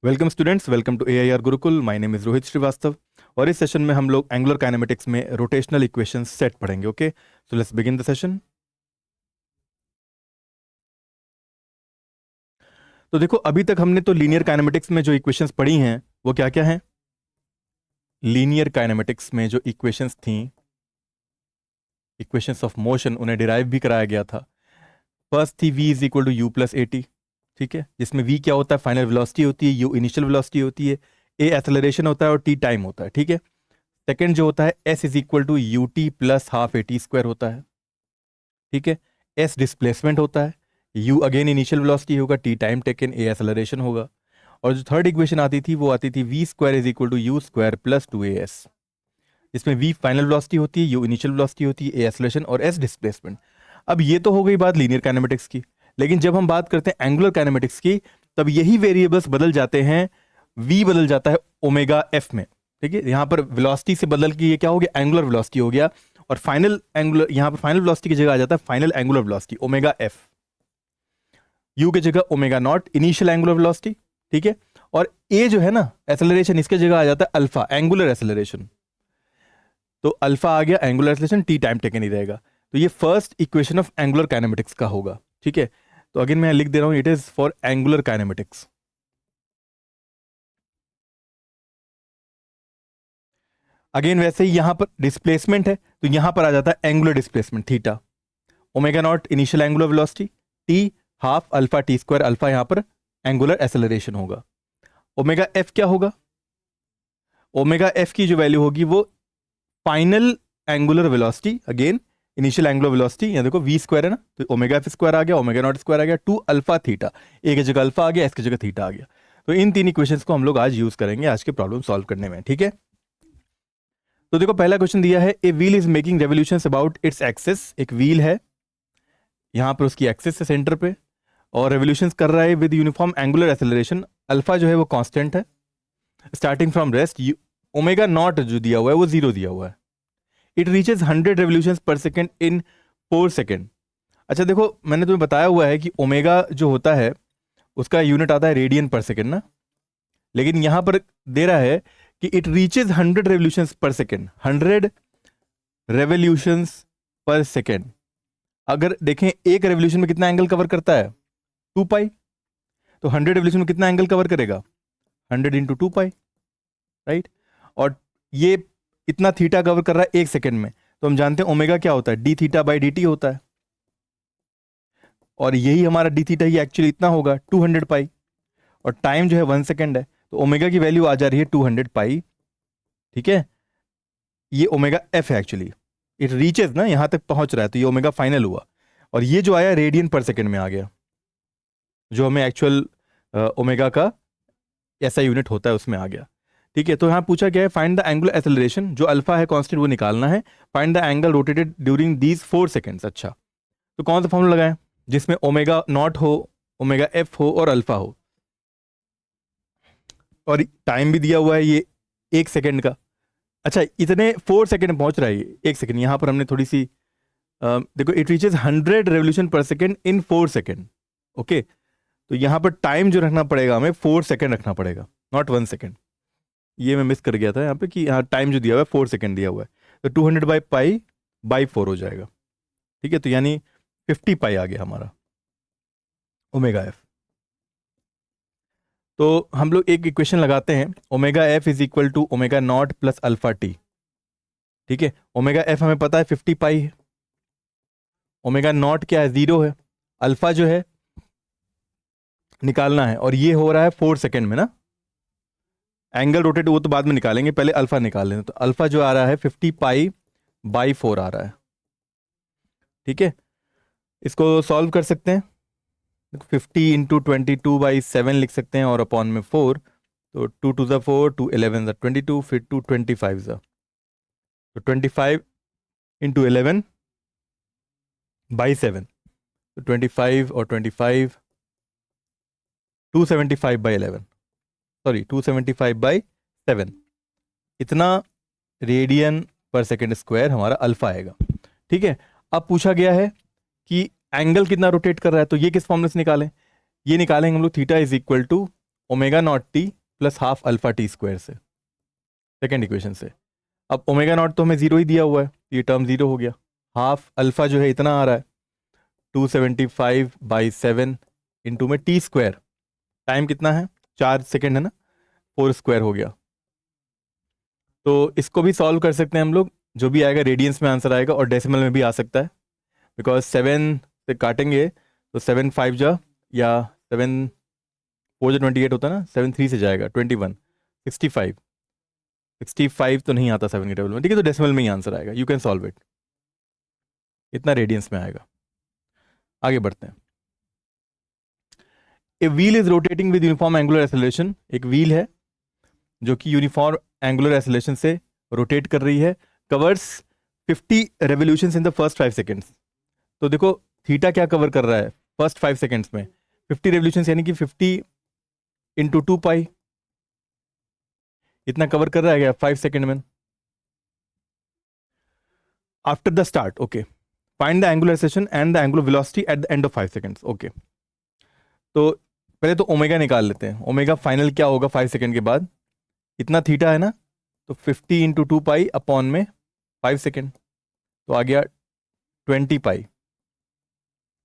Welcome students, welcome to AIR Gurukul. My name is Rohit Srivastava और इस session में हम लोग एंगुलर काइनेमेटिक्स में रोटेशनल इक्वेशंस सेट पढ़ेंगे। Okay, so let's begin the session. तो देखो, अभी तक हमने तो लीनियर काइनेमेटिक्स में जो इक्वेशंस पढ़ी हैं वो क्या क्या हैं। लीनियर काइनेमेटिक्स में जो इक्वेशंस थी, इक्वेशंस ऑफ मोशन, उन्हें डिराइव भी कराया गया था। फर्स्ट थी v is equal to U plus A T, ठीक है, जिसमें v क्या होता है, फाइनल वेलोसिटी होती है, u इनिशियल वेलोसिटी होती है, a एक्सेलरेशन होता है और t टाइम होता है, ठीक है। सेकेंड जो होता है s is equal to U T plus half A T square होता है, ठीक है। s डिस्प्लेसमेंट होता है, u अगेन इनिशियल वेलोसिटी होगा, t time taken, a acceleration होगा। और जो थर्ड इक्वेशन आती थी वो आती थी v square is equal to U square plus 2as, जिसमें v फाइनल वेलोसिटी होती है, u इनिशियल वेलोसिटी होती है, a एक्सेलरेशन और s डिस्प्लेसमेंट। अब ये तो हो गई बात लीनियर काइनेमेटिक्स की, लेकिन जब हम बात करते हैं एंगुलर काइनेमेटिक्स की, तब यही वेरिएबल्स बदल जाते हैं। v बदल जाता है ओमेगा f में, ठीक है। यहाँ पर वेलोसिटी से बदल के ये क्या हो गया, एंगुलर वेलोसिटी हो गया। और फाइनल एंगुलर, यहाँ पर फाइनल वेलोसिटी की जगह आ जाता है final angular velocity omega f, u की जगह omega naught initial angular velocity, ठीक है। और a जो है ना एक्सेलरेशन, इसके जगह आ जाता है अल्फा एंगुलर एक्सेलरेशन। तो अल्फा आ गया, angular acceleration, t time taken ही रहेगा। तो ये first equation of angular kinematics का होगा, ठीक है। तो अगेन मैं लिख दे रहा हूं, it is for angular kinematics. Again वैसे ही यहां पर डिस्प्लेसमेंट है, तो यहां पर आ जाता है angular displacement theta, omega naught initial angular velocity, T half alpha T square, alpha यहां पर एंगुलर एक्सेलरेशन होगा। ओमेगा एफ क्या होगा, ओमेगा एफ की जो वैल्यू होगी वो final angular velocity, again initial angular velocity, यहाँ देखो वी स्क्वायर है ना, तो ओमेगा एफ स्क्वायर आ गया, ओमेगा नॉट स्क्वायर आ गया, टू अल्फा थीटा, ए की जगह अल्फा आ गया, एस की जगह थीटा आ गया। तो इन तीन इक्वेशंस को हम लोग आज यूज करेंगे आज के प्रॉब्लम सॉल्व करने में, ठीक है। तो देखो पहला क्वेश्चन दिया है, a wheel is making revolutions about its axis. एक व्हील है, यहाँ पर उसकी एक्सिस है सेंटर पे, और रेवोल्यूशंस कर रहा है with uniform angular acceleration. Alpha जो है वो कांस्टेंट है, starting from rest. Omega naught जो दिया हुआ है वो 0 दिया हुआ है। इट रीचेज 100 रेवोल्यूशंस पर सेकेंड इन 4 सेकेंड। अच्छा देखो, मैंने तुम्हें बताया हुआ है कि ओमेगा जो होता है उसका यूनिट आता है रेडियन पर सेकेंड ना, लेकिन यहां पर दे रहा है कि इट रीचेज 100 रेवोल्यूशंस पर सेकेंड, 100 रेवोल्यूशंस पर सेकेंड। अगर देखें एक रेवोल्यूशन में कितना एंगल कवर करता है, 2 पाई, तो 100 रेवोल्यूशन में कितना एंगल कवर करेगा, 100 इंटू 2 पाई, राइट। और ये इतना थीटा कवर कर रहा है एक सेकेंड में, तो हम जानते हैं ओमेगा क्या होता है, D theta by D T होता है, और यही हमारा डी थीटा ही एक्चुअली इतना होगा 200 पाई, और टाइम जो है 1 सेकेंड है, तो ओमेगा की वैल्यू आ जा रही है 200 पाई, ठीक है। ये ओमेगा एफ है एक्चुअली, इट रीचेज ना, यहां तक पहुंच रहा है, तो ये ओमेगा फाइनल हुआ। और ये जो आया रेडियन पर सेकेंड में आ गया, जो हमें एक्चुअल ओमेगा का ऐसा यूनिट होता है उसमें आ गया, ठीक है। तो यहाँ पूछा गया है फाइंड द एंगुलर एक्सेलरेशन, जो अल्फा है कांस्टेंट वो निकालना है। Find the angle rotated during these 4 seconds. अच्छा, तो कौन सा फॉर्मूला लगाएं जिसमें ओमेगा नॉट हो, ओमेगा एफ हो और अल्फा हो, और टाइम भी दिया हुआ है ये 1 सेकेंड का। अच्छा, इतने 4 सेकेंड पहुंच रहा है ये 1 सेकेंड, यहां पर हमने थोड़ी सी देखो, इट रीचेज 100 रेवोल्यूशन पर सेकेंड इन 4 सेकेंड। ओके, तो यहां पर टाइम जो रखना पड़ेगा हमें 4 सेकेंड रखना पड़ेगा, नॉट 1 सेकेंड। ये मैं मिस कर गया था यहाँ पे कि यहाँ टाइम जो दिया हुआ है 4 सेकेंड दिया हुआ है, तो 200 बाई पाई बाई 4 हो जाएगा, ठीक है। तो यानी 50 पाई आ गया हमारा ओमेगा एफ। तो हम लोग एक इक्वेशन लगाते हैं, omega F is equal to omega naught plus alpha T, ठीक है। ओमेगा एफ हमें पता है 50 पाई है, ओमेगा नॉट क्या है, 0 है, अल्फा जो है निकालना है, और ये हो रहा है 4 सेकेंड में ना। एंगल रोटेट वो तो बाद में निकालेंगे, पहले अल्फा निकाल लें। तो अल्फा जो आ रहा है 50 पाई बाई 4 आ रहा है, ठीक है। इसको सॉल्व कर सकते हैं, 50 इंटू 22/7 लिख सकते हैं, और अपॉन में 4, तो 2 टू ज़ा 4, 2 11 ज़ा 22, फिर 2 25 ज़ा, तो 25 इंटू 11 बाई 7, तो 25 और 25, 275 बाई 11, सॉरी 275 बाई 7, इतना रेडियन पर सेकेंड स्क्वायर हमारा अल्फा आएगा, ठीक है। अब पूछा गया है कि एंगल कितना रोटेट कर रहा है, तो ये किस फॉर्मूले से निकालें, ये निकालेंगे हम लोग, theta is equal to omega naught T plus half alpha T square से, सेकेंड इक्वेशन से। अब ओमेगा नॉट तो हमें जीरो ही दिया हुआ है, ये टर्म जीरो हो गया। हाफ अल्फा जो है इतना आ रहा है 275/7 इंटू में टी स्क्वायर, टाइम कितना है 4 सेकेंड है ना, 4 स्क्वायर हो गया। तो इसको भी सॉल्व कर सकते हैं हम लोग, जो भी आएगा रेडियंस में आंसर आएगा, और डेसिमल में भी आ सकता है, बिकॉज 7 से काटेंगे तो 7 5 जा, या 7 4 जो 28 होता है ना, 7 3 से जाएगा 21, 65, 65 तो नहीं आता 7 के टेबल में, ठीक है, तो डेसिमल में ही आंसर आएगा, यू कैन सॉल्व इट, इतना रेडियंस में आएगा। आगे बढ़ते हैं। A wheel is rotating with uniform angular acceleration, एक व्हील है जो कि यूनिफॉर्म एंगुलर एक्सेलरेशन से रोटेट कर रही है, covers 50 revolutions in the first 5 seconds. तो देखो थीटा क्या कवर कर रहा है फर्स्ट 5 सेकेंड्स में, 50 रेवोल्यूशंस यानी कि 50 इंटू 2 पाई, इतना कवर कर रहा है क्या 5 सेकेंड में। After the start, okay, find the angular acceleration and the angular velocity at the end of 5 seconds. Okay, तो पहले तो ओमेगा निकाल लेते हैं, ओमेगा फाइनल क्या होगा 5 सेकेंड के बाद, इतना थीटा है ना, तो 50 इंटू 2 पाई अपॉन में 5 सेकेंड, तो आ गया 20 पाई,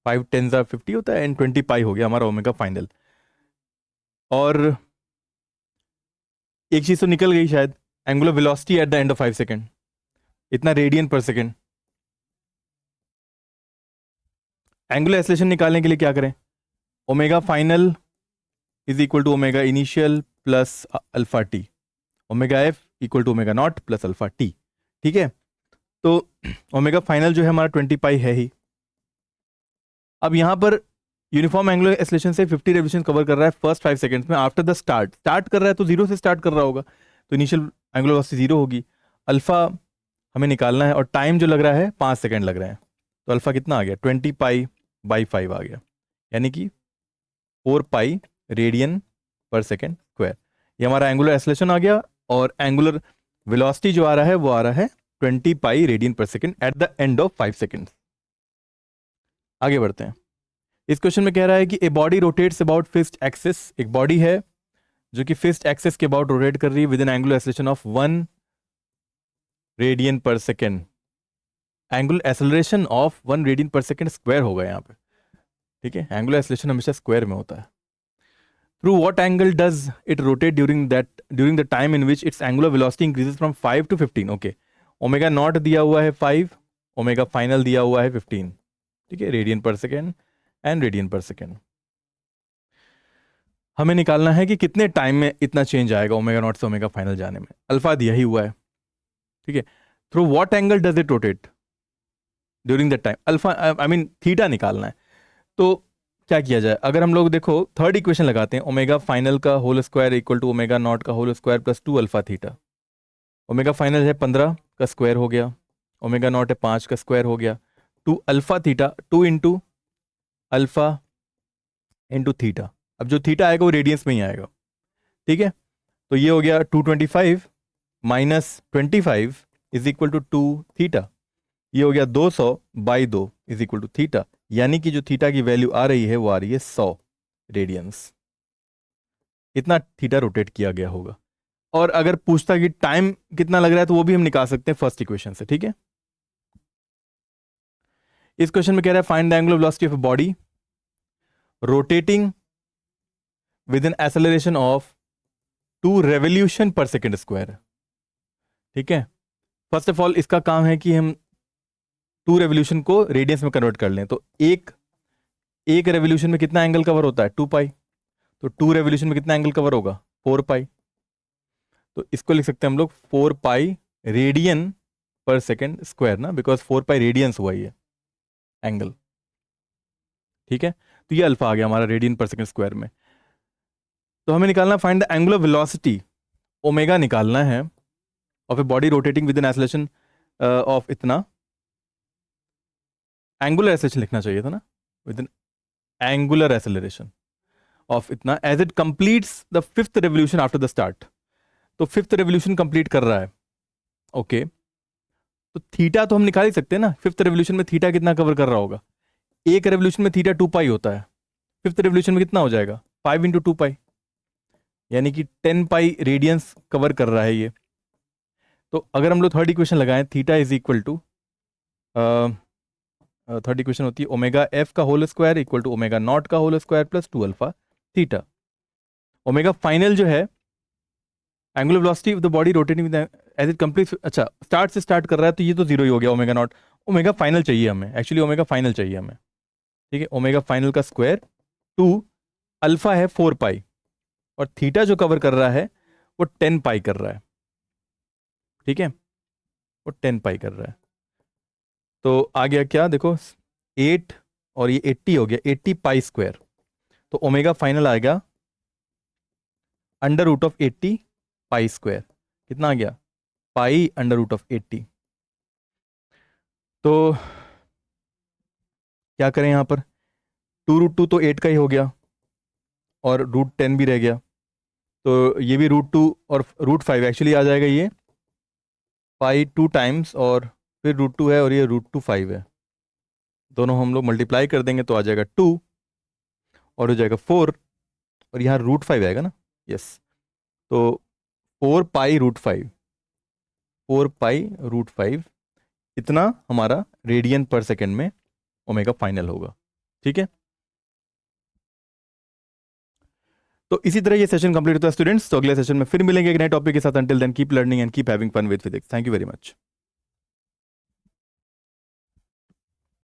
5 10 50 होता है, एंड 20 पाई हो गया हमारा ओमेगा फाइनल। और एक चीज तो निकल गई शायद, angular velocity at the end of 5 second, इतना रेडियन पर सेकेंड। एंगुलर एक्सेलरेशन निकालने के लिए क्या करें, omega final is equal to omega initial plus alpha T, omega F equal to omega naught plus alpha T, ठीक है। तो ओमेगा फाइनल जो है हमारा 20 पाई है ही। अब यहां पर यूनिफॉर्म एंगुलर एक्सेलरेशन से 50 रेवोल्यूशन कवर कर रहा है फर्स्ट 5 सेकंड्स में, आफ्टर द स्टार्ट कर रहा है तो जीरो से स्टार्ट कर रहा होगा, तो इनिशियल एंगुलर वेलोसिटी जीरो होगी। अल्फा हमें निकालना है, और टाइम जो लग रहा है 5 सेकंड लग रहा है, तो अल्फा कितना आ गया 20 पाई बाई 5 आ गया, यानी कि 4 पाई रेडियन पर सेकेंड स्क्वायर। ये हमारा एंगुलर एक्सेलरेशन आ गया, और एंगुलर वेलोसिटी जो आ रहा है वो आ रहा है 20 पाई रेडियन पर second eight the end of 5 second. आगे बढ़ते हैं। इस क्वेश्चन में कह रहा है कि a body rotates about fixed axis, एक बॉडी है जो कि फिक्स्ड एक्सिस के अबाउट रोटेट कर रही है with an angular acceleration of 1 radian पर second, angular acceleration of 1 radian पर सेकेंड स्क्वायर होगा यहाँ पे, ठीक है, एंगुलर एक्सेलरेशन हमेशा स्क्वायर में होता है। Through what angle does it rotate during the time in which it's angular velocity increases from 5 to 15। Okay, omega naught दिया हुआ है 5, ओमेगा फाइनल दिया हुआ है 15, ठीक है, रेडियन पर सेकेंड एंड रेडियन पर सेकेंड। हमें निकालना है कि कितने टाइम में इतना चेंज आएगा ओमेगा नॉट से ओमेगा फाइनल जाने में, अल्फा दिया ही हुआ है, ठीक है। Through what angle does it rotate during the time, alpha I mean theta निकालना है। तो क्या किया जाए, अगर हम लोग देखो थर्ड इक्वेशन लगाते हैं, ओमेगा फाइनल का whole square equal to omega naught का whole square plus 2 alpha theta. Omega final है 15 का स्क्वायर हो गया, ओमेगा नॉट है 5 का स्क्वायर हो गया, 2 alpha theta, 2 into alpha into theta. अब जो थीटा आएगा वो रेडियंस में ही आएगा, ठीक है। तो ये हो गया 225 minus 25 is equal to 2 theta, ये हो गया 200 by 2 is equal to theta, यानी कि जो थीटा की वैल्यू आ रही है वो आ रही है 100 रेडियंस, इतना थीटा रोटेट किया गया होगा। और अगर पूछता कि टाइम कितना लग रहा है तो वो भी हम निकाल सकते हैं फर्स्ट इक्वेशन से, ठीक है। इस क्वेश्चन में कह रहा है find the angular velocity of a body rotating with an acceleration of 2 revolution पर सेकेंड स्क्वायर, ठीक है। फर्स्ट ऑफ ऑल इसका काम है कि हम 2 रेवोल्यूशन को रेडियंस में कन्वर्ट कर लें, तो एक रेवोल्यूशन में कितना एंगल कवर होता है 2 पाई, तो 2 रेवोल्यूशन में कितना एंगल कवर होगा 4 पाई, तो इसको लिख सकते हैं हम लोग 4 पाई रेडियन पर सेकेंड स्क्वायर ना, बिकॉज 4 पाई रेडियंस हुआ ये एंगल, ठीक है। तो ये अल्फा आ गया हमारा रेडियन पर सेकेंड स्क्वायर में। तो हमें निकालना find the angular velocity, omega निकालना है of a body rotating with an acceleration of इतना, एंगुलर एक्सेलरेशन लिखना चाहिए था ना, with an angular acceleration of इतना as it completes the 5th revolution after the start. तो 5th रेवोल्यूशन कंप्लीट कर रहा है, ओके। तो थीटा तो हम निकाल ही सकते हैं ना, 5th रेवोल्यूशन में थीटा कितना कवर कर रहा होगा, एक रेवोल्यूशन में थीटा 2 पाई होता है, 5th रेवोल्यूशन में कितना हो जाएगा 5 इंटू 2 पाई, यानी कि 10 पाई रेडियंस कवर कर रहा है ये। तो अगर हम लोग थर्ड इक्वेशन लगाएं, theta is equal to, third equation होती है ओमेगा एफ का whole square equal to omega naught का whole square plus 2 alpha theta. Omega final जो है angular velocity of the body rotating as it complete, अच्छा start से start कर रहा है तो ये तो जीरो ही हो गया ओमेगा नॉट। ओमेगा फाइनल चाहिए हमें, एक्चुअली ओमेगा फाइनल चाहिए हमें, ठीक है। ओमेगा फाइनल का स्क्वायर 2, अल्फा है 4 पाई, और थीटा जो कवर कर रहा है वो 10 पाई कर रहा है, ठीक है, वो 10 पाई कर रहा है। तो आ गया क्या, देखो 8 और ये 80 हो गया, 80 पाई स्क्वायर। तो ओमेगा फाइनल आएगा under root of 80 pi square. कितना आ गया, पाई अंडर रूट ऑफ 80। तो क्या करें यहाँ पर, 2√2 तो 8 का ही हो गया, और √10 भी रह गया, तो ये भी √2 और √5 एक्चुअली आ जाएगा ये पाई 2 टाइम्स, और फिर √2 है और ये √2 5 है। दोनों हम लोग मल्टीप्लाई कर देंगे तो आ जाएगा 2 और हो जाएगा 4, और यहाँ √5 आएगा ना, यस। तो 4 पाई √5, 4 पाई √5, इतना हमारा रेडियन पर सेकेंड में ओमेगा फाइनल होगा, ठीक है। तो इसी तरह ये सेशन कंप्लीट होता है स्टूडेंट्स। तो अगले सेशन में फिर मिलेंगे एक नए टॉपिक के साथ। Until then keep learning and keep having fun with physics. Thank you very much.